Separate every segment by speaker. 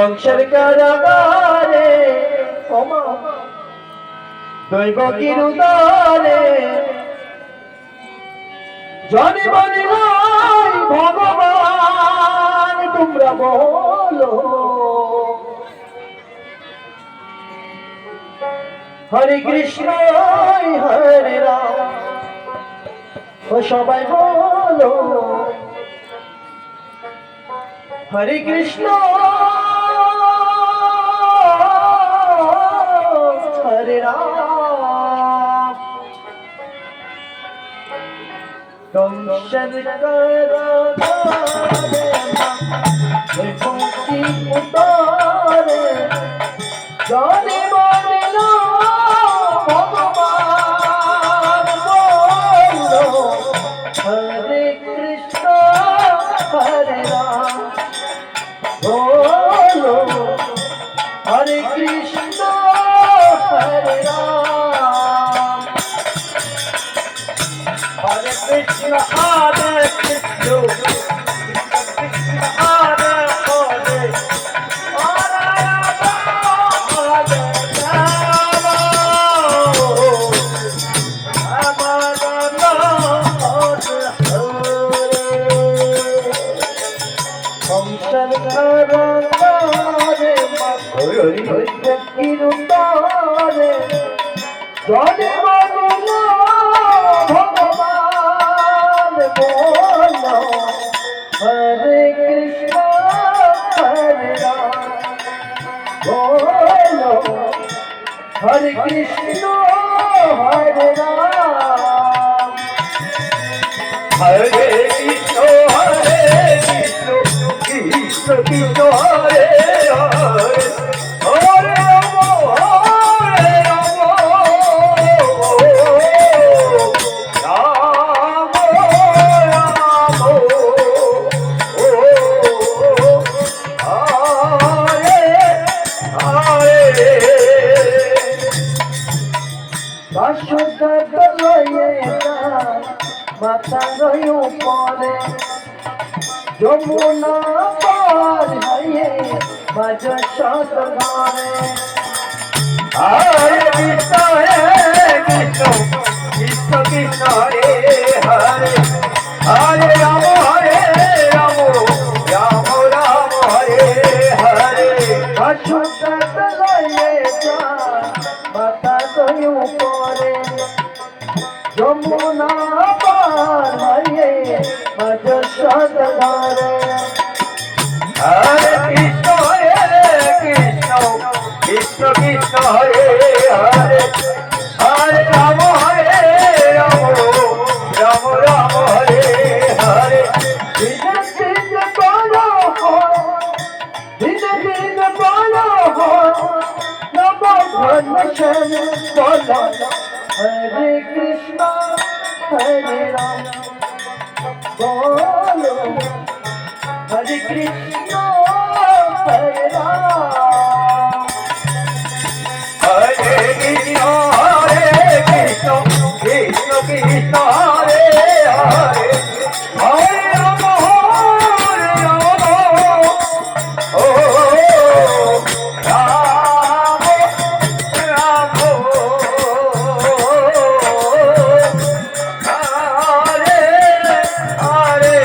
Speaker 1: কংসের কারাগারে ওমা দৈব কিরুদারে জানি মানি নাই ভগবান তোমরা বলো হরে কৃষ্ণ হরে রাম ও সবাই বলো হরে কৃষ্ণ হরে রাম কংসের কারাগারে ভক্তি উতারে জানি মানিল ভগবান বলো হরে কৃষ্ণ হরে রাম বলো হরে কৃষ্ণ হরে রাম হরে কৃষ্ণ হরে কৃষ্ণ হরে হরে কংসের কারাগারে ভক্তির উদ্ধারে জানি মানিল ভগবান বলো হরে কৃষ্ণ হরে রাম বলো হরে কৃষ্ণ হরে রাম হরে কৃষ্ণ হরে কৃষ্ণ কৃষ্ণ কৃষ্ণ হরে হরে হরে রাম হরে রাম রাম রাম হরে হরে বাসুদেব লয়ে যায় মাতা রই উপরে যমুনা পার হয়ে বাজ সত ঘরে হরে কৃষ্ণ কৃষ্ণ কৃষ্ণ কৃষ্ণ হরে হরে হরে রাম রাম রাম হরে হরে বাসুদেব লয়ে যায় মাতা রই উপরে যমুনা পার হয়ে বাজ সত ঘরে হরে কৃষ্ণ কৃষ্ণ কৃষ্ণ কৃষ্ণ হরে হরে হরে রাম রাম রাম হরে হরে ধীরে ধীরে বলো ধীরে ধীরে বলো নব ঘনশ্যাম বলো হরে কৃষ্ণ হরে রাম বলো হরে কৃষ্ণ হরে রাম হরে কৃষ্ণ কৃষ্ণ কৃষ্ণ হরে হরে হরে রাম ও রাম রাম হরে হরে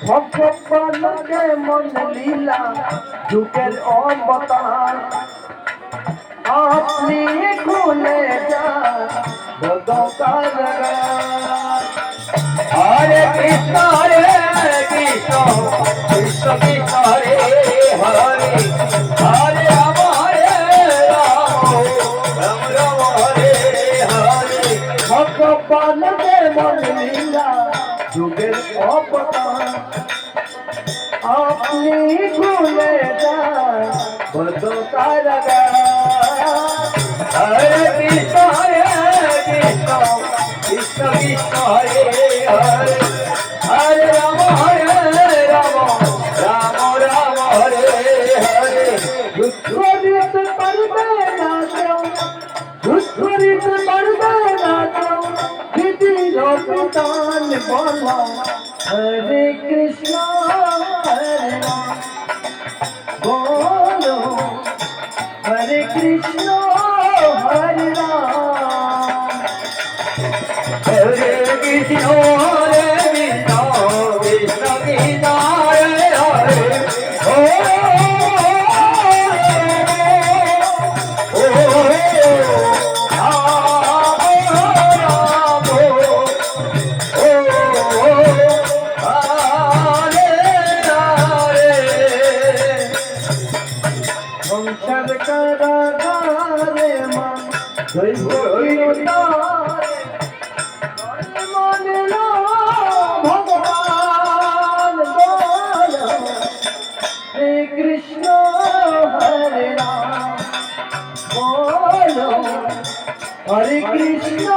Speaker 1: ভগবানকে মন লীলা যুগের অবতার আপনি খুলে যান হরে কৃষ্ণ কৃষ্ণ কৃষ্ণ কৃষ্ণ হরে হরে হরে রাম রাম রাম হরে হরে ভগবানকে মন লীলা যুগের অবতার আপনি খুলে যান বদ্ধ কারাগার হরে কৃষ্ণ কৃষ্ণ কৃষ্ণ কৃষ্ণ হরে হরে হরে রাম রাম রাম হরে হরে দুঃখ দিতে পারবে না কেউ দুঃখ দিতে পারবে না কেউ দিদির পিতান বলো হরে কৃষ্ণ হরে बोलो हरे कृष्ण हरे राम हरे कृष्ण हरे कृष्ण कृष्ण कृष्ण हरे हरे সংসার কারাগারে মা মনে ভগবান বল শ্রী কৃষ্ণ হরে রাম বল হরে কৃষ্ণ